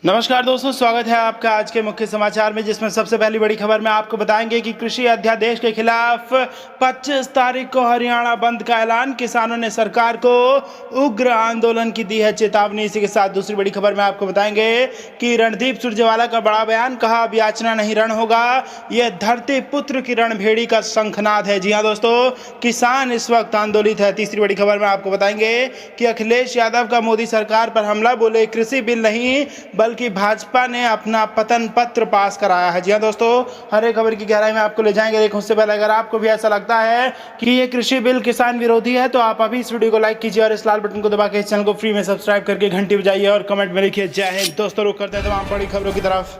नमस्कार दोस्तों, स्वागत है आपका आज के मुख्य समाचार में, जिसमें सबसे पहली बड़ी खबर में आपको बताएंगे कि कृषि अध्यादेश के खिलाफ 25 तारीख को हरियाणा बंद का ऐलान। किसानों ने सरकार को उग्र आंदोलन की दी है चेतावनी। इसी के साथ दूसरी बड़ी खबर में आपको बताएंगे कि रणदीप सुरजेवाला का बड़ा बयान, कहा अब याचना नहीं रण होगा, यह धरती पुत्र की रणभेड़ी का शंखनाद है। जी हाँ दोस्तों, किसान इस वक्त आंदोलित है। तीसरी बड़ी खबर में आपको बताएंगे कि अखिलेश यादव का मोदी सरकार पर हमला, बोले कृषि बिल नहीं बल्कि भाजपा ने अपना पतन पत्र पास कराया है। जी हाँ दोस्तों, हर एक खबर की गहराई में आपको ले जाएंगे। लेकिन उससे पहले अगर आपको भी ऐसा लगता है कि ये कृषि बिल किसान विरोधी है तो आप अभी इस वीडियो को लाइक कीजिए और इस लाल बटन को दबा के इस चैनल को फ्री में सब्सक्राइब करके घंटी बजाइए और कमेंट में लिखिए जय हिंद। दोस्तों, रुक करते हैं तमाम बड़ी खबरों की तरफ।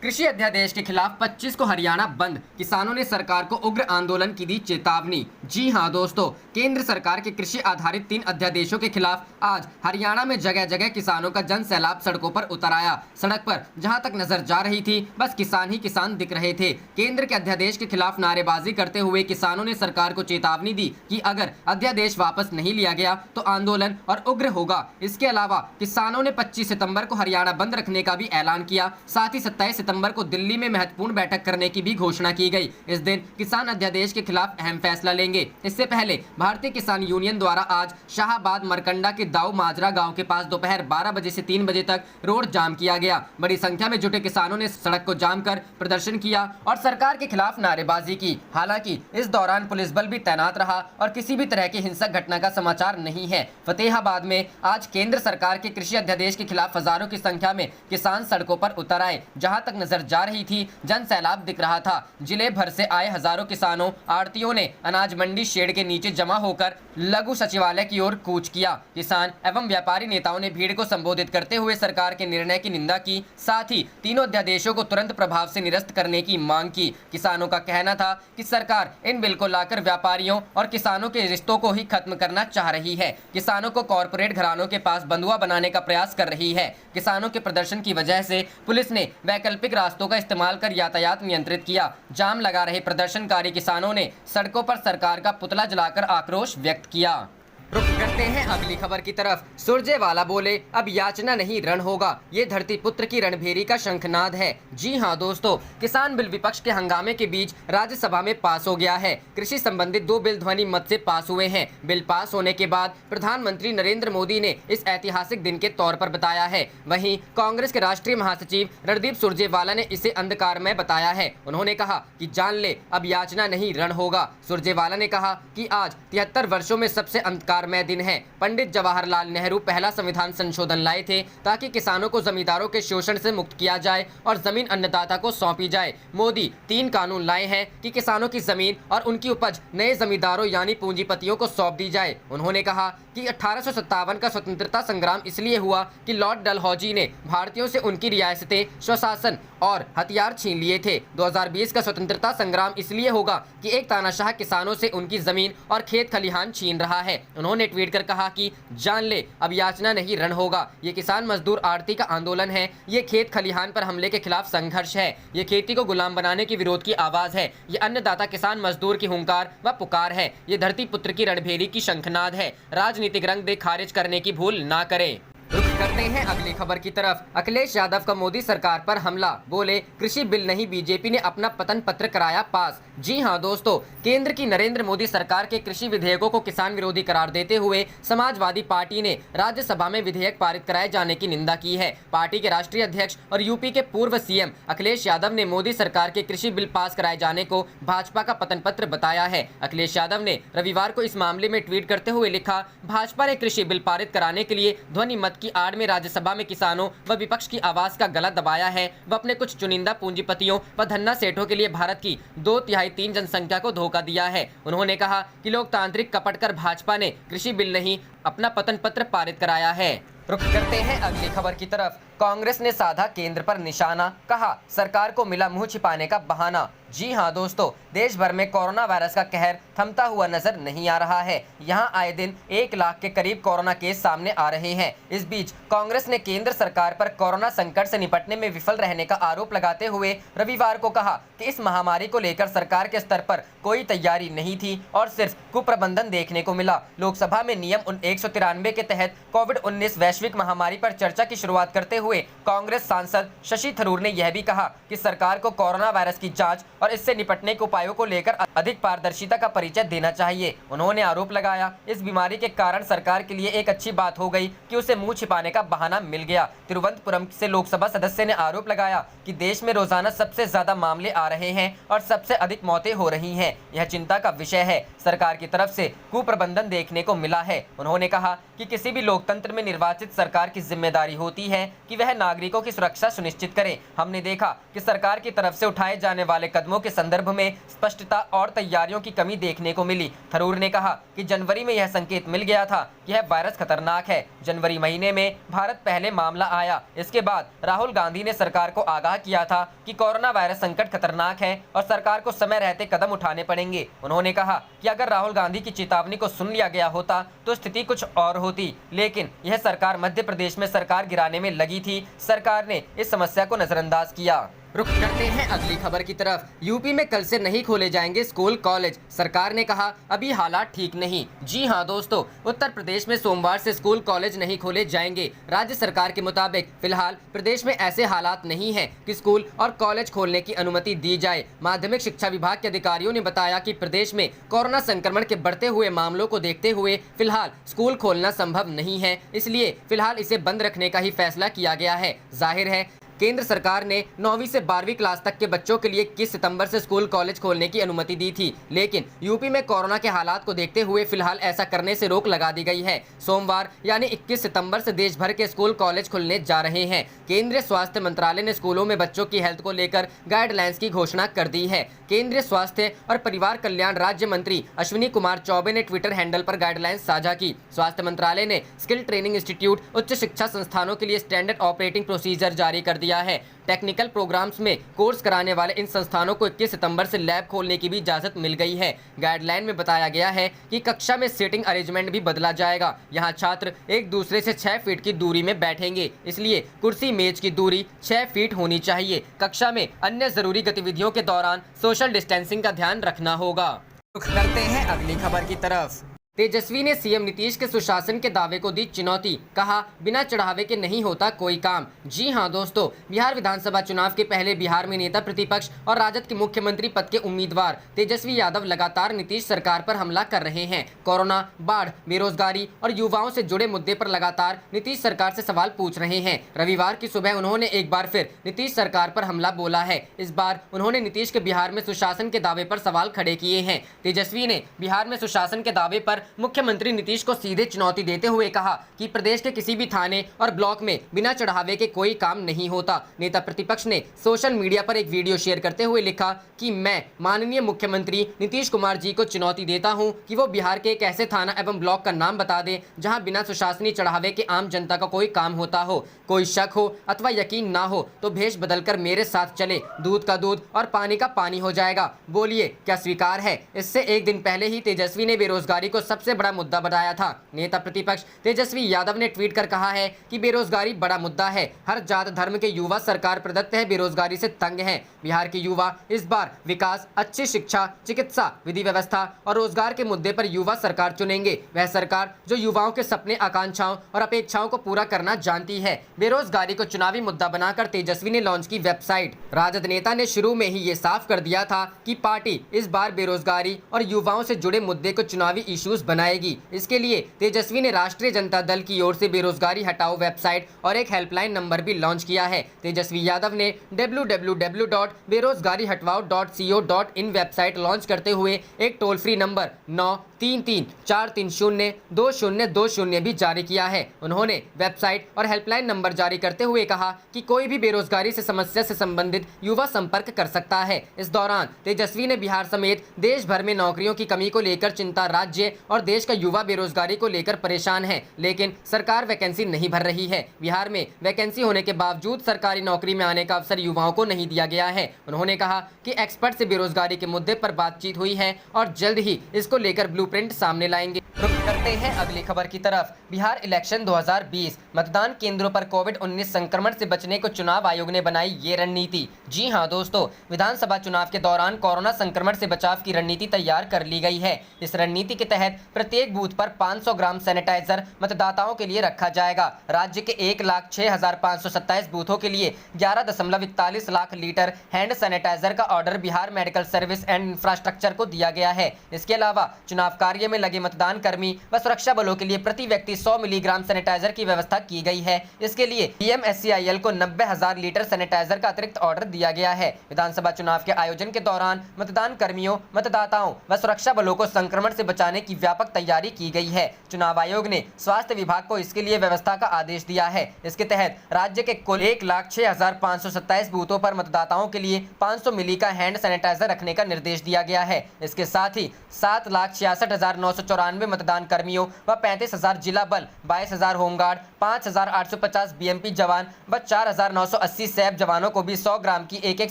कृषि अध्यादेश के खिलाफ 25 को हरियाणा बंद, किसानों ने सरकार को उग्र आंदोलन की दी चेतावनी। जी हां दोस्तों, केंद्र सरकार के कृषि आधारित 3 अध्यादेशों के खिलाफ आज हरियाणा में जगह जगह किसानों का जन सैलाब सड़कों पर उतर आया। सड़क पर जहां तक नजर जा रही थी बस किसान ही किसान दिख रहे थे। केंद्र के अध्यादेश के खिलाफ नारेबाजी करते हुए किसानों ने सरकार को चेतावनी दी कि अगर अध्यादेश वापस नहीं लिया गया तो आंदोलन और उग्र होगा। इसके अलावा किसानों ने 25 सितंबर को हरियाणा बंद रखने का भी ऐलान किया। साथ ही 27 सितंबर को दिल्ली में महत्वपूर्ण बैठक करने की भी घोषणा की गई। इस दिन किसान अध्यादेश के खिलाफ अहम फैसला लेंगे। इससे पहले भारतीय किसान यूनियन द्वारा आज शाहबाद मरकंडा के दाऊ माजरा गांव के पास दोपहर 12 बजे से 3 बजे तक रोड जाम किया गया। बड़ी संख्या में जुटे किसानों ने सड़क को जाम कर प्रदर्शन किया और सरकार के खिलाफ नारेबाजी की। हालांकि इस दौरान पुलिस बल भी तैनात रहा और किसी भी तरह की हिंसक घटना का समाचार नहीं है। फतेहाबाद में आज केंद्र सरकार के कृषि अध्यादेश के खिलाफ हजारों की संख्या में किसान सड़कों पर उतर आए। जहां तक नजर जा रही थी जन सैलाब दिख रहा था। जिले भर से आए हजारों किसानों आड़तियों ने अनाज मंडी शेड के नीचे जमा होकर लघु सचिवालय की ओर कूच किया। किसान एवं व्यापारी नेताओं ने भीड़ को संबोधित करते हुए सरकार के निर्णय की निंदा की। साथ ही तीनों अध्यादेशों को तुरंत प्रभाव से निरस्त करने की मांग की। किसानों का कहना था कि सरकार इन बिल को लाकर व्यापारियों और किसानों के रिश्तों को ही खत्म करना चाह रही है। किसानों को कॉरपोरेट घरानों के पास बंधुआ बनाने का प्रयास कर रही है। किसानों के प्रदर्शन की वजह से पुलिस ने वैकल्पिक रास्तों का इस्तेमाल कर यातायात नियंत्रित किया। जाम लगा रहे प्रदर्शनकारी किसानों ने सड़कों पर सरकार का पुतला जलाकर आक्रोश व्यक्त किया। रुक करते हैं अगली खबर की तरफ। सुरजेवाला बोले अब याचना नहीं रण होगा, ये धरती पुत्र की रणभेरी का शंखनाद है। जी हां दोस्तों, किसान बिल विपक्ष के हंगामे के बीच राज्यसभा में पास हो गया है। कृषि संबंधित 2 बिल ध्वनि मत से पास हुए हैं। बिल पास होने के बाद प्रधानमंत्री नरेंद्र मोदी ने इस ऐतिहासिक दिन के तौर पर बताया है। वहीं कांग्रेस के राष्ट्रीय महासचिव रणदीप सुरजेवाला ने इसे अंधकारमय बताया है। उन्होंने कहा कि जान ले अब याचना नहीं रण होगा। सुरजेवाला ने कहा कि आज 73 वर्षों में सबसे अंधकार में दिन है। पंडित जवाहरलाल नेहरू पहला संविधान संशोधन लाए थे ताकि किसानों को जमींदारों के शोषण से मुक्त किया जाए और जमीन अन्नदाता को सौंपी जाए। मोदी 3 कानून लाए हैं कि किसानों की जमीन और उनकी उपज नए जमींदारों यानी पूंजीपतियों को सौंप दी जाए। उन्होंने कहा कि 1857 का स्वतंत्रता संग्राम इसलिए हुआ कि लॉर्ड डलहौजी ने भारतीयों से उनकी रियासतें, स्वशासन और हथियार छीन लिए थे। 2020 का स्वतंत्रता संग्राम इसलिए होगा कि एक तानाशाह किसानों से उनकी जमीन और खेत खलिहान छीन रहा है। उन्होंने ट्वीट कर कहा कि जान ले अब याचना नहीं रण होगा। ये किसान मजदूर आड़ती का आंदोलन है, ये खेत खलिहान पर हमले के खिलाफ संघर्ष है, ये खेती को गुलाम बनाने की विरोध की आवाज है, ये अन्नदाता किसान मजदूर की हुंकार व पुकार है, ये धरती पुत्र की रणभेरी की शंखनाद है। राजनीतिक रंग दे खारिज करने की भूल ना करें। रुक करते हैं अगली खबर की तरफ। अखिलेश यादव का मोदी सरकार पर हमला, बोले कृषि बिल नहीं बीजेपी ने अपना पतन पत्र कराया पास। जी हां दोस्तों, केंद्र की नरेंद्र मोदी सरकार के कृषि विधेयकों को किसान विरोधी करार देते हुए समाजवादी पार्टी ने राज्यसभा में विधेयक पारित कराए जाने की निंदा की है। पार्टी के राष्ट्रीय अध्यक्ष और यूपी के पूर्व सीएम अखिलेश यादव ने मोदी सरकार के कृषि बिल पास कराए जाने को भाजपा का पतन पत्र बताया है। अखिलेश यादव ने रविवार को इस मामले में ट्वीट करते हुए लिखा, भाजपा ने कृषि बिल पारित कराने के लिए ध्वनि मत की आड़ में राज्यसभा में किसानों व विपक्ष की आवाज का गला दबाया है। वह अपने कुछ चुनिंदा पूंजीपतियों व धन्ना सेठों के लिए भारत की 2/3 जनसंख्या को धोखा दिया है। उन्होंने कहा कि लोकतांत्रिक कपट कर भाजपा ने कृषि बिल नहीं अपना पतन पत्र पारित कराया है। रुक करते हैं अगली खबर की तरफ। कांग्रेस ने साधा केंद्र पर निशाना, कहा सरकार को मिला मुंह छिपाने का बहाना। जी हां दोस्तों, देश भर में कोरोना वायरस का कहर थमता हुआ नजर नहीं आ रहा है। यहां आए दिन 1 लाख के करीब कोरोना केस सामने आ रहे हैं। इस बीच कांग्रेस ने केंद्र सरकार पर कोरोना संकट से निपटने में विफल रहने का आरोप लगाते हुए रविवार को कहा कि इस महामारी को लेकर सरकार के स्तर पर कोई तैयारी नहीं थी और सिर्फ कुप्रबंधन देखने को मिला। लोकसभा में नियम 193 के तहत कोविड-19 वैश्विक महामारी पर चर्चा की शुरुआत करते हुए कांग्रेस सांसद शशि थरूर ने यह भी कहा कि सरकार को कोरोना वायरस की जांच और इससे निपटने के उपायों को लेकर अधिक पारदर्शिता का परिचय देना चाहिए। उन्होंने आरोप लगाया, इस बीमारी के कारण सरकार के लिए एक अच्छी बात हो गई कि उसे मुंह छिपाने का बहाना मिल गया। तिरुवनंतपुरम से लोकसभा सदस्य ने आरोप लगाया कि देश में रोजाना सबसे ज्यादा मामले आ रहे हैं और सबसे अधिक मौतें हो रही हैं। यह चिंता का विषय है। सरकार की तरफ से कुप्रबंधन देखने को मिला है। उन्होंने कहा कि किसी भी लोकतंत्र में निर्वाचित सरकार की जिम्मेदारी होती है कि वह नागरिकों की सुरक्षा सुनिश्चित करे। हमने देखा कि सरकार की तरफ से उठाए जाने वाले कदमों के संदर्भ में स्पष्टता और तैयारियों की कमी देखने को मिली। थरूर ने कहा कि जनवरी में यह संकेत मिल गया था कि यह वायरस खतरनाक है। जनवरी महीने में भारत पहले मामला आया। इसके बाद राहुल गांधी ने सरकार को आगाह किया था कि कोरोना वायरस संकट खतरनाक है और सरकार को समय रहते कदम उठाने पड़ेंगे। उन्होंने कहा कि अगर राहुल गांधी की चेतावनी को सुन लिया गया होता तो स्थिति कुछ और होती, लेकिन यह सरकार मध्य प्रदेश में सरकार गिराने में लगी थी। सरकार ने इस समस्या को नजरअंदाज किया। रुक करते हैं अगली खबर की तरफ। यूपी में कल से नहीं खोले जाएंगे स्कूल कॉलेज, सरकार ने कहा अभी हालात ठीक नहीं। जी हां दोस्तों, उत्तर प्रदेश में सोमवार से स्कूल कॉलेज नहीं खोले जाएंगे। राज्य सरकार के मुताबिक फिलहाल प्रदेश में ऐसे हालात नहीं हैं कि स्कूल और कॉलेज खोलने की अनुमति दी जाए। माध्यमिक शिक्षा विभाग के अधिकारियों ने बताया कि प्रदेश में कोरोना संक्रमण के बढ़ते हुए मामलों को देखते हुए फिलहाल स्कूल खोलना संभव नहीं है, इसलिए फिलहाल इसे बंद रखने का ही फैसला किया गया है। जाहिर है केंद्र सरकार ने 9वीं से 12वीं क्लास तक के बच्चों के लिए 21 सितंबर से स्कूल कॉलेज खोलने की अनुमति दी थी, लेकिन यूपी में कोरोना के हालात को देखते हुए फिलहाल ऐसा करने से रोक लगा दी गई है। सोमवार यानी 21 सितंबर से देश भर के स्कूल कॉलेज खुलने जा रहे हैं। केंद्रीय स्वास्थ्य मंत्रालय ने स्कूलों में बच्चों की हेल्थ को लेकर गाइडलाइंस की घोषणा कर दी है। केंद्रीय स्वास्थ्य और परिवार कल्याण राज्य मंत्री अश्विनी कुमार चौबे ने ट्विटर हैंडल पर गाइडलाइंस साझा की। स्वास्थ्य मंत्रालय ने स्किल ट्रेनिंग इंस्टीट्यूट, उच्च शिक्षा संस्थानों के लिए स्टैंडर्ड ऑपरेटिंग प्रोसीजर जारी कर दिया है। टेक्निकल प्रोग्राम्स में कोर्स कराने वाले इन संस्थानों को 21 सितंबर से लैब खोलने की भी इजाजत मिल गई है। गाइडलाइन में बताया गया है कि कक्षा में सीटिंग अरेंजमेंट भी बदला जाएगा। यहां छात्र एक दूसरे से 6 फीट की दूरी में बैठेंगे, इसलिए कुर्सी मेज की दूरी 6 फीट होनी चाहिए। कक्षा में अन्य जरूरी गतिविधियों के दौरान सोशल डिस्टेंसिंग का ध्यान रखना होगा। रुख करते हैं अगली खबर की तरफ। तेजस्वी ने सीएम नीतीश के सुशासन के दावे को दी चुनौती, कहा बिना चढ़ावे के नहीं होता कोई काम। जी हां दोस्तों, बिहार विधानसभा चुनाव के पहले बिहार में नेता प्रतिपक्ष और राजद के मुख्यमंत्री पद के उम्मीदवार तेजस्वी यादव लगातार नीतीश सरकार पर हमला कर रहे हैं। कोरोना, बाढ़, बेरोजगारी और युवाओं से जुड़े मुद्दे पर लगातार नीतीश सरकार से सवाल पूछ रहे हैं। रविवार की सुबह उन्होंने एक बार फिर नीतीश सरकार पर हमला बोला है। इस बार उन्होंने नीतीश के बिहार में सुशासन के दावे पर सवाल खड़े किए हैं। तेजस्वी ने बिहार में सुशासन के दावे पर मुख्यमंत्री नीतीश को सीधे चुनौती देते हुए कहा कि प्रदेश के किसी भी थाने और ब्लॉक में बिना चढ़ावे के कोई काम नहीं होता। नेता प्रतिपक्ष ने सोशल मीडिया पर एक वीडियो शेयर करते हुए लिखा कि मैं माननीय मुख्यमंत्री नीतीश कुमार जी को चुनौती देता हूं कि वो बिहार के एक ऐसे थाना एवं ब्लॉक का नाम बता दें जहां बिना सुशासनी चढ़ावे के आम जनता का कोई काम होता हो। कोई शक हो अथवा यकीन ना हो तो भेष बदलकर मेरे साथ चले, दूध का दूध और पानी का पानी हो जाएगा। बोलिए क्या स्वीकार है? इससे एक दिन पहले ही तेजस्वी ने बेरोजगारी को सबसे बड़ा मुद्दा बताया था। नेता प्रतिपक्ष तेजस्वी यादव ने ट्वीट कर कहा है कि बेरोजगारी बड़ा मुद्दा है। हर जात धर्म के युवा सरकार प्रदत्त है बेरोजगारी से तंग हैं। बिहार के युवा इस बार विकास, अच्छी शिक्षा, चिकित्सा, विधि व्यवस्था और रोजगार के मुद्दे पर युवा सरकार चुनेंगे। वह सरकार जो युवाओं के सपने, आकांक्षाओं और अपेक्षाओं को पूरा करना जानती है। बेरोजगारी को चुनावी मुद्दा बनाकर तेजस्वी ने लॉन्च की वेबसाइट। राजद नेता ने शुरू में ही ये साफ कर दिया था कि पार्टी इस बार बेरोजगारी और युवाओं से जुड़े मुद्दे को चुनावी इश्यूज बनाएगी। इसके लिए तेजस्वी ने राष्ट्रीय जनता दल की ओर से बेरोजगारी हटाओ वेबसाइट और एक हेल्पलाइन नंबर भी लॉन्च किया है। तेजस्वी यादव ने www.बेरोजगारीहटवाओ.co.in वेबसाइट लॉन्च करते हुए एक टोल फ्री नंबर 9 3343020220 भी जारी किया है। उन्होंने वेबसाइट और हेल्पलाइन नंबर जारी करते हुए कहा कि कोई भी बेरोजगारी से समस्या से संबंधित युवा संपर्क कर सकता है। इस दौरान तेजस्वी ने बिहार समेत देश भर में नौकरियों की कमी को लेकर चिंता, राज्य और देश का युवा बेरोजगारी को लेकर परेशान है, लेकिन सरकार वैकेंसी नहीं भर रही है। बिहार में वैकेंसी होने के बावजूद सरकारी नौकरी में आने का अवसर युवाओं को नहीं दिया गया है। उन्होंने कहा कि एक्सपर्ट से बेरोजगारी के मुद्दे पर बातचीत हुई है और जल्द ही इसको लेकर ब्लूप्रिंट सामने लाएंगे। रुक करते हैं अगली खबर की तरफ। बिहार इलेक्शन 2020 मतदान केंद्रों पर कोविड-19 संक्रमण से बचने को चुनाव आयोग ने बनाई ये रणनीति। जी हां दोस्तों, विधानसभा चुनाव के दौरान कोरोना संक्रमण से बचाव की रणनीति तैयार कर ली गई है। इस रणनीति के तहत प्रत्येक बूथ पर 500 ग्राम सैनिटाइजर मतदाताओं के लिए रखा जाएगा। राज्य के 1,06,527 बूथों के लिए 11.41 लाख लीटर हैंड सैनिटाइजर का order Bihar medical service and infrastructure को दिया गया है। इसके अलावा चुनाव कार्य में लगे मतदान कर्मी व सुरक्षा बलों के लिए प्रति व्यक्ति 100 मिलीग्राम सैनिटाइजर की व्यवस्था की गई है। इसके लिए पीएमएससीआईएल को 90,000 लीटर सैनिटाइजर का अतिरिक्त ऑर्डर दिया गया है। विधानसभा चुनाव के आयोजन के दौरान मतदान कर्मियों, मतदाताओं व सुरक्षा बलों को संक्रमण से बचाने की व्यापक तैयारी की गई है। चुनाव आयोग ने स्वास्थ्य विभाग को इसके लिए व्यवस्था का आदेश दिया है। इसके तहत राज्य के कुल 1,06,527 बूथों पर मतदाताओं के लिए 500 मिली का हैंड सैनिटाइजर रखने का निर्देश दिया गया है। इसके साथ ही 7,66,994 मतदान कर्मियों व 35,000 जिला बल, 22,000 होमगार्ड, 5,850 बीएमपी जवान व 4,980 सैप जवानों को भी 100 ग्राम की एक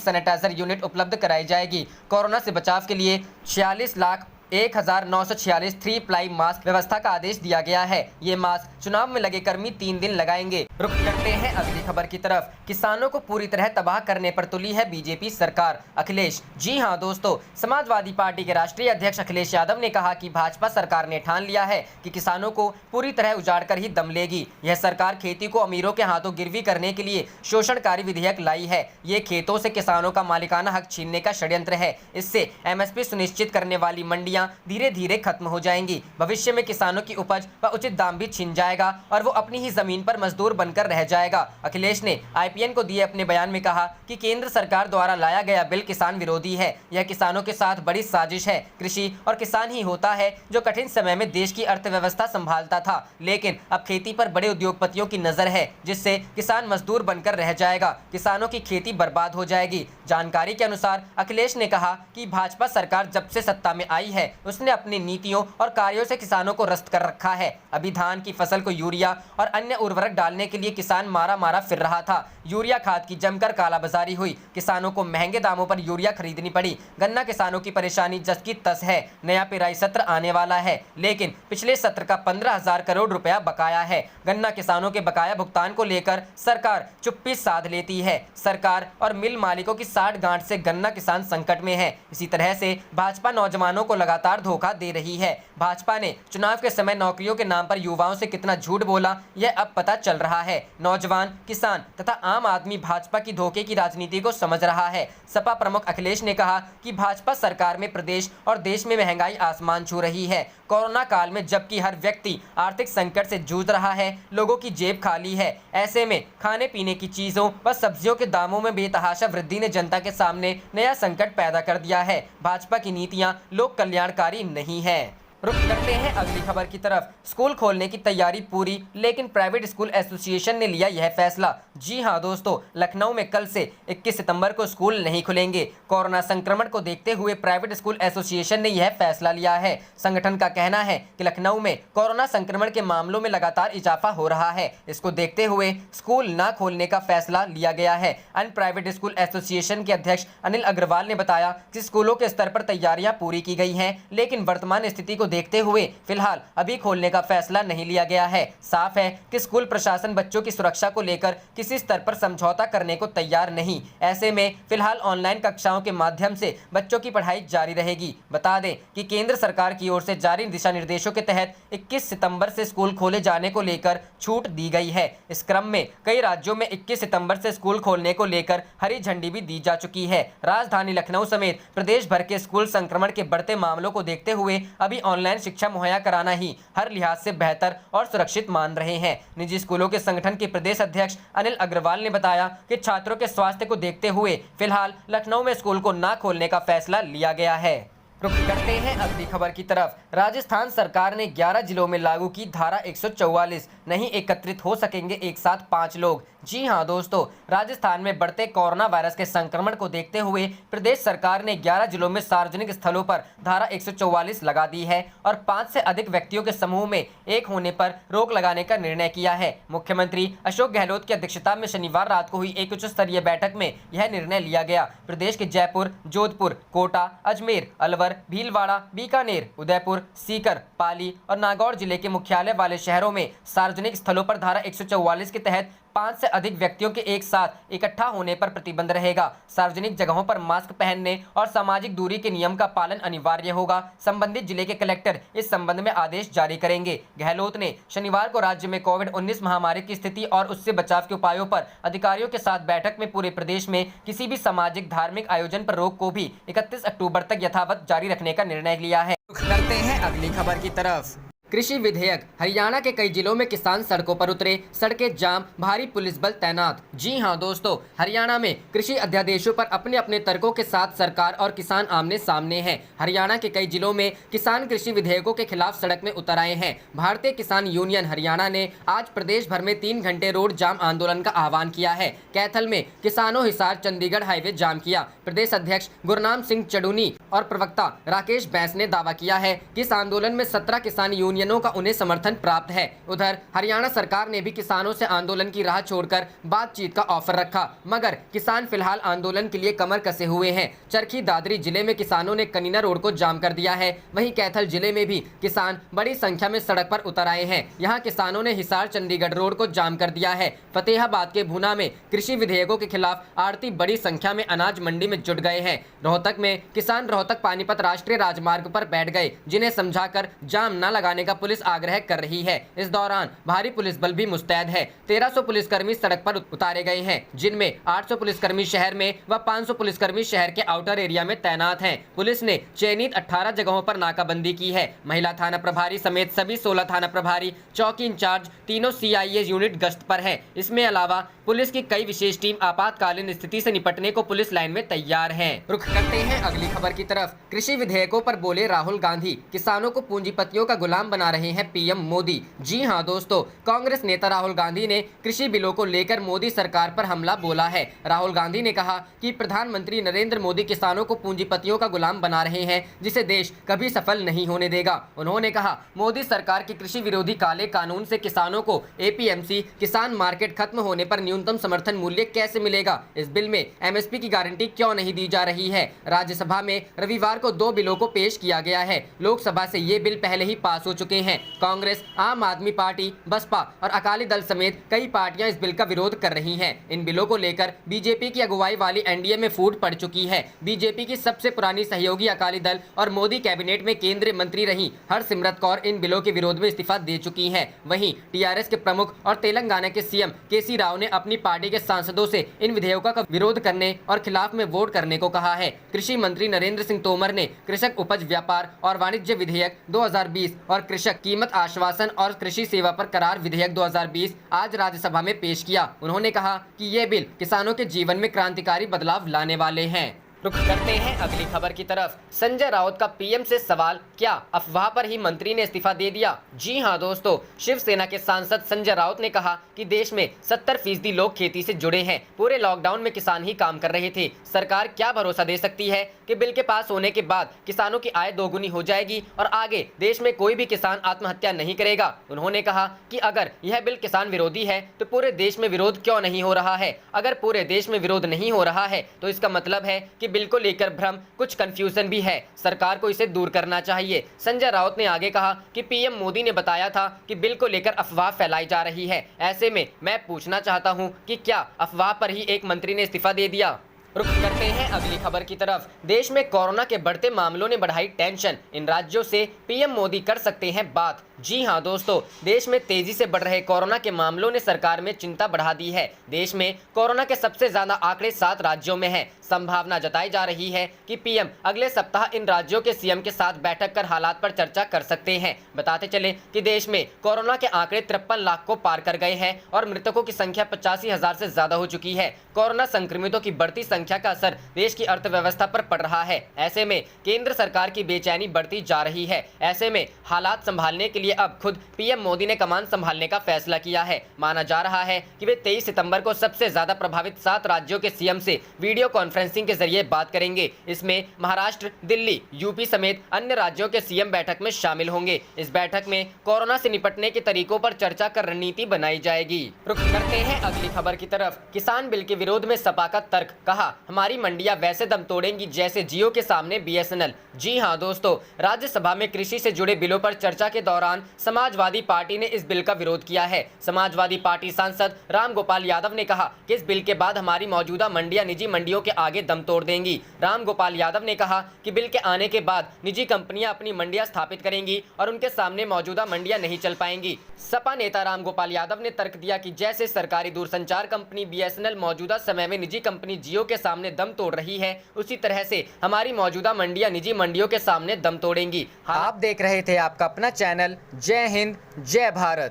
सैनिटाइजर यूनिट उपलब्ध कराई जाएगी। कोरोना से बचाव के लिए 46,01,946 3 प्लाई मास्क व्यवस्था का आदेश दिया गया है। ये मास्क चुनाव में लगे कर्मी 3 दिन लगाएंगे। रुक करते हैं अगली खबर की तरफ। किसानों को पूरी तरह तबाह करने पर तुली है बीजेपी सरकार, अखिलेश। जी हां दोस्तों, समाजवादी पार्टी के राष्ट्रीय अध्यक्ष अखिलेश यादव ने कहा कि भाजपा सरकार ने ठान लिया है कि किसानों को पूरी तरह उजाड़ कर ही दम लेगी। यह सरकार खेती को अमीरों के हाथों गिरवी करने के लिए शोषणकारी विधेयक लाई है। ये खेतों से किसानों का मालिकाना हक छीनने का षड्यंत्र है। इससे एमएसपी सुनिश्चित करने वाली मंडियां धीरे धीरे खत्म हो जाएंगी। भविष्य में किसानों की उपज व उचित दाम भी छिन जाएगा और वो अपनी ही जमीन पर मजदूर बनकर रह जाएगा। अखिलेश ने आईपीएन को दिए अपने बयान में कहा कि केंद्र सरकार द्वारा लाया गया बिल किसान विरोधी है। यह किसानों के साथ बड़ी साजिश है। कृषि और किसान ही होता है जो कठिन समय में देश की अर्थव्यवस्था संभालता था, लेकिन अब खेती पर बड़े उद्योगपतियों की नजर है, जिससे किसान मजदूर बनकर रह जाएगा। किसानों की खेती बर्बाद हो जाएगी। जानकारी के अनुसार अखिलेश ने कहा कि भाजपा सरकार जब से सत्ता में आई है, उसने अपनी नीतियों और कार्यों से किसानों को रस्त कर रखा है। अभी धान की फसल को यूरिया और अन्य उर्वरक डालने के लिए किसान मारा फिर रहा था। यूरिया खाद की जमकर कालाबाजारी हुई। किसानों को महंगे दामों पर यूरिया खरीदनी पड़ी। गन्ना किसानों की परेशानी जस की तस है। नया पेराई सत्र आने वाला है, लेकिन पिछले सत्र का 15,000 करोड़ रुपया बकाया है। गन्ना किसानों के बकाया भुगतान को लेकर सरकार चुप्पी साध लेती है। सरकार और मिल मालिकों की साठ गांठ से गन्ना किसान संकट में है। इसी तरह से भाजपा नौजवानों को लगातार धोखा दे रही है। भाजपा ने चुनाव के समय नौकरियों के नाम पर युवाओं से कितना झूठ बोला, यह अब पता चल रहा है। नौजवान, किसान तथा आम आदमी भाजपा की धोखे की राजनीति को समझ रहा है। सपा प्रमुख अखिलेश ने कहा कि भाजपा सरकार में प्रदेश और देश में महंगाई आसमान छू रही है। कोरोना काल में जबकि हर व्यक्ति आर्थिक संकट से जूझ रहा है, लोगों की जेब खाली है। ऐसे में खाने पीने की चीजों व सब्जियों के दामों में बेतहाशा वृद्धि ने जनता के सामने नया संकट पैदा कर दिया है। भाजपा की नीतियां लोक कल्याणकारी नहीं है। रुक करते हैं अगली खबर की तरफ। स्कूल खोलने की तैयारी पूरी, लेकिन प्राइवेट स्कूल एसोसिएशन ने लिया यह फैसला। जी हां दोस्तों, लखनऊ में कल से 21 सितंबर को स्कूल नहीं खुलेंगे। कोरोना संक्रमण को देखते हुए प्राइवेट स्कूल एसोसिएशन ने यह फैसला लिया है। संगठन का कहना है कि लखनऊ में कोरोना संक्रमण के मामलों में लगातार इजाफा हो रहा है। इसको देखते हुए स्कूल न खोलने का फैसला लिया गया है। अन्य प्राइवेट स्कूल एसोसिएशन के अध्यक्ष अनिल अग्रवाल ने बताया कि स्कूलों के स्तर पर तैयारियां पूरी की गई हैं, लेकिन वर्तमान स्थिति को देखते हुए फिलहाल अभी खोलने का फैसला नहीं लिया गया है। साफ है कि स्कूल प्रशासन बच्चों की सुरक्षा को लेकर किसी स्तर पर समझौता करने को तैयार नहीं। ऐसे में फिलहाल ऑनलाइन कक्षाओं के माध्यम से बच्चों की पढ़ाई जारी रहेगी। बता दें कि केंद्र सरकार की ओर से जारी दिशा निर्देशों के तहत 21 सितंबर से स्कूल खोले जाने को लेकर छूट दी गई है। इस क्रम में कई राज्यों में 21 सितंबर से स्कूल खोलने को लेकर हरी झंडी भी दी जा चुकी है। राजधानी लखनऊ समेत प्रदेश भर के स्कूल संक्रमण के बढ़ते मामलों को देखते हुए अभी ऑनलाइन शिक्षा मुहैया कराना ही हर लिहाज से बेहतर और सुरक्षित मान रहे हैं। निजी स्कूलों के संगठन के प्रदेश अध्यक्ष अनिल अग्रवाल ने बताया कि छात्रों के स्वास्थ्य को देखते हुए फिलहाल लखनऊ में स्कूल को न खोलने का फैसला लिया गया है। रुक करते हैं अगली खबर की तरफ। राजस्थान सरकार ने 11 जिलों में लागू की धारा 144, नहीं एकत्रित हो सकेंगे एक साथ 5 लोग। जी हां दोस्तों, राजस्थान में बढ़ते कोरोना वायरस के संक्रमण को देखते हुए प्रदेश सरकार ने 11 जिलों में सार्वजनिक स्थलों पर धारा 144 लगा दी है और 5 से अधिक व्यक्तियों के समूह में एक होने पर रोक लगाने का निर्णय किया है। मुख्यमंत्री अशोक गहलोत की अध्यक्षता में शनिवार रात को हुई एक उच्च स्तरीय बैठक में यह निर्णय लिया गया। प्रदेश के जयपुर, जोधपुर, कोटा, अजमेर, अलवर, भीलवाड़ा, बीकानेर, उदयपुर, सीकर, पाली और नागौर जिले के मुख्यालय वाले शहरों में सार्वजनिक स्थलों पर धारा 144 के तहत 5 से अधिक व्यक्तियों के एक साथ इकट्ठा होने पर प्रतिबंध रहेगा। सार्वजनिक जगहों पर मास्क पहनने और सामाजिक दूरी के नियम का पालन अनिवार्य होगा। संबंधित जिले के कलेक्टर इस संबंध में आदेश जारी करेंगे। गहलोत ने शनिवार को राज्य में कोविड-19 महामारी की स्थिति और उससे बचाव के उपायों पर अधिकारियों के साथ बैठक में पूरे प्रदेश में किसी भी सामाजिक धार्मिक आयोजन पर रोक को भी 31 अक्टूबर तक यथावत जारी रखने का निर्णय लिया है। करते हैं अगली खबर की तरफ। कृषि विधेयक। हरियाणा के कई जिलों में किसान सड़कों पर उतरे, सड़कें जाम, भारी पुलिस बल तैनात। जी हां दोस्तों, हरियाणा में कृषि अध्यादेशों पर अपने अपने तर्कों के साथ सरकार और किसान आमने सामने हैं। हरियाणा के कई जिलों में किसान कृषि विधेयकों के खिलाफ सड़क में उतर आए हैं। भारतीय किसान यूनियन हरियाणा ने आज प्रदेश भर में 3 घंटे रोड जाम आंदोलन का आह्वान किया है। कैथल में किसानों हिसार चंडीगढ़ हाईवे जाम किया। प्रदेश अध्यक्ष गुरनाम सिंह चडूनी और प्रवक्ता राकेश बैस ने दावा किया है कि इस आंदोलन में 17 किसान यूनियनों का उन्हें समर्थन प्राप्त है। उधर हरियाणा सरकार ने भी किसानों से आंदोलन की राह छोड़कर बातचीत का ऑफर रखा, मगर किसान फिलहाल आंदोलन के लिए कमर कसे हुए हैं। चरखी दादरी जिले में किसानों ने कनीना रोड को जाम कर दिया है। वहीं कैथल जिले में भी किसान बड़ी संख्या में सड़क पर उतर आए हैं। यहां किसानों ने हिसार चंडीगढ़ रोड को जाम कर दिया है। फतेहाबाद के भूना में कृषि विधेयकों के खिलाफ आड़ती बड़ी संख्या में अनाज मंडी में जुट गए हैं। रोहतक में किसान रोहतक पानीपत राष्ट्रीय राजमार्ग पर बैठ गए, जिन्हें समझाकर जाम न लगाने का पुलिस आग्रह कर रही है। इस दौरान भारी पुलिस बल भी मुस्तैद है। 1300 पुलिसकर्मी सड़क पर उतारे गए हैं, जिनमें 800 पुलिसकर्मी शहर में व 500 पुलिसकर्मी शहर के आउटर एरिया में तैनात हैं। पुलिस ने चयनित 18 जगहों पर नाकाबंदी की है। महिला थाना प्रभारी समेत सभी 16 थाना प्रभारी, चौकी इंचार्ज, तीनों CIA यूनिट गश्त पर है। इसमें अलावा पुलिस की कई विशेष टीम आपातकालीन स्थिति से निपटने को पुलिस लाइन में तैयार है। रुख करते हैं अगली खबर की तरफ। कृषि विधेयकों पर बोले राहुल गांधी, किसानों को पूंजीपतियों का गुलाम बना रहे हैं PM मोदी। जी हां दोस्तों, कांग्रेस नेता राहुल गांधी ने कृषि बिलों को लेकर मोदी सरकार पर हमला बोला है। राहुल गांधी ने कहा कि प्रधानमंत्री नरेंद्र मोदी किसानों को पूंजीपतियों का गुलाम बना रहे हैं, जिसे देश कभी सफल नहीं होने देगा। उन्होंने कहा, मोदी सरकार के कृषि विरोधी काले कानून से किसानों को APMC किसान मार्केट खत्म होने पर न्यूनतम समर्थन मूल्य कैसे मिलेगा? इस बिल में MSP की गारंटी क्यों नहीं दी जा रही है? राज्यसभा में रविवार को 2 बिलों को पेश किया गया है। लोकसभा से ये बिल पहले ही पास हो चुके हैं। कांग्रेस, आम आदमी पार्टी, बसपा और अकाली दल समेत कई पार्टियां इस बिल का विरोध कर रही हैं। इन बिलों को लेकर बीजेपी की अगुवाई वाली NDA में फूट पड़ चुकी है। बीजेपी की सबसे पुरानी सहयोगी अकाली दल और मोदी कैबिनेट में केंद्रीय मंत्री रही हरसिमरत कौर इन बिलों के विरोध में इस्तीफा दे चुकी हैं। वहीं TRS के प्रमुख और तेलंगाना के CM KC राव ने अपनी पार्टी के सांसदों से इन विधेयकों का विरोध करने और खिलाफ में वोट करने को कहा है। कृषि मंत्री नरेंद्र सिंह तोमर ने कृषक उपज व्यापार और वाणिज्य विधेयक 2020 और कृषक कीमत आश्वासन और कृषि सेवा पर करार विधेयक 2020 आज राज्यसभा में पेश किया। उन्होंने कहा कि ये बिल किसानों के जीवन में क्रांतिकारी बदलाव लाने वाले हैं। रुख करते हैं अगली खबर की तरफ। संजय राउत का PM से सवाल, क्या अफवाह पर ही मंत्री ने इस्तीफा दे दिया? जी हां दोस्तों, शिवसेना के सांसद संजय राउत ने कहा कि देश में 70% लोग खेती से जुड़े हैं। पूरे लॉकडाउन में किसान ही काम कर रहे थे। सरकार क्या भरोसा दे सकती है कि बिल के पास होने के बाद किसानों की आय दोगुनी हो जाएगी और आगे देश में कोई भी किसान आत्महत्या नहीं करेगा? उन्होंने कहा कि अगर यह बिल किसान विरोधी है तो पूरे देश में विरोध क्यों नहीं हो रहा है? अगर पूरे देश में विरोध नहीं हो रहा है तो इसका मतलब है कि बिल को लेकर भ्रम, कुछ कंफ्यूजन भी है। सरकार को इसे दूर करना चाहिए। संजय राउत ने आगे कहा कि PM मोदी ने बताया था कि बिल को लेकर अफवाह फैलाई जा रही है। ऐसे में मैं पूछना चाहता हूं कि क्या अफवाह पर ही एक मंत्री ने इस्तीफा दे दिया? रुख करते हैं अगली खबर की तरफ। देश में कोरोना के बढ़ते मामलों ने बढ़ाई टेंशन, इन राज्यों से PM मोदी कर सकते हैं बात। जी हां दोस्तों, देश में तेजी से बढ़ रहे कोरोना के मामलों ने सरकार में चिंता बढ़ा दी है। देश में कोरोना के सबसे ज्यादा आंकड़े 7 राज्यों में हैं। संभावना जताई जा रही है कि पीएम अगले सप्ताह इन राज्यों के सीएम के साथ बैठक कर हालात पर चर्चा कर सकते हैं। बताते चले कि देश में कोरोना के आंकड़े 53 लाख को पार कर गए हैं और मृतकों की संख्या 85,000 से ज्यादा हो चुकी है। कोरोना संक्रमितों की बढ़ती संख्या का असर देश की अर्थव्यवस्था पर पड़ रहा है। ऐसे में केंद्र सरकार की बेचैनी बढ़ती जा रही है। ऐसे में हालात संभालने के लिए अब खुद पीएम मोदी ने कमान संभालने का फैसला किया है। माना जा रहा है कि वे 23 सितंबर को सबसे ज्यादा प्रभावित 7 राज्यों के सीएम से वीडियो कॉन्फ्रेंसिंग के जरिए बात करेंगे। इसमें महाराष्ट्र, दिल्ली, यूपी समेत अन्य राज्यों के सीएम बैठक में शामिल होंगे। इस बैठक में कोरोना से निपटने के तरीकों पर चर्चा कर रणनीति बनाई जाएगी। रुख करते हैं अगली खबर की तरफ। किसान बिल के विरोध में सपा का तर्क, कहा हमारी मंडियां वैसे दम तोड़ेंगी जैसे जियो के सामने बीएसएनएल। जी हां दोस्तों, राज्यसभा में कृषि से जुड़े बिलों पर चर्चा के दौरान समाजवादी पार्टी ने इस बिल का विरोध किया है। समाजवादी पार्टी सांसद रामगोपाल यादव ने कहा कि इस बिल के बाद हमारी मौजूदा मंडियां निजी मंडियों के आगे दम तोड़ देंगी। रामगोपाल यादव ने कहा कि बिल के आने के बाद निजी कंपनियां अपनी मंडियां स्थापित करेंगी और उनके सामने मौजूदा मंडियां नहीं चल पाएंगी। सपा नेता रामगोपाल यादव ने तर्क दिया कि जैसे सरकारी दूरसंचार कंपनी बीएसएनएल मौजूदा समय में निजी कंपनी जियो के सामने दम तोड़ रही है, उसी तरह से हमारी मौजूदा मंडियां निजी मंडियों के सामने दम तोड़ेंगी। आप देख रहे थे आपका अपना चैनल जय हिंद, जय भारत।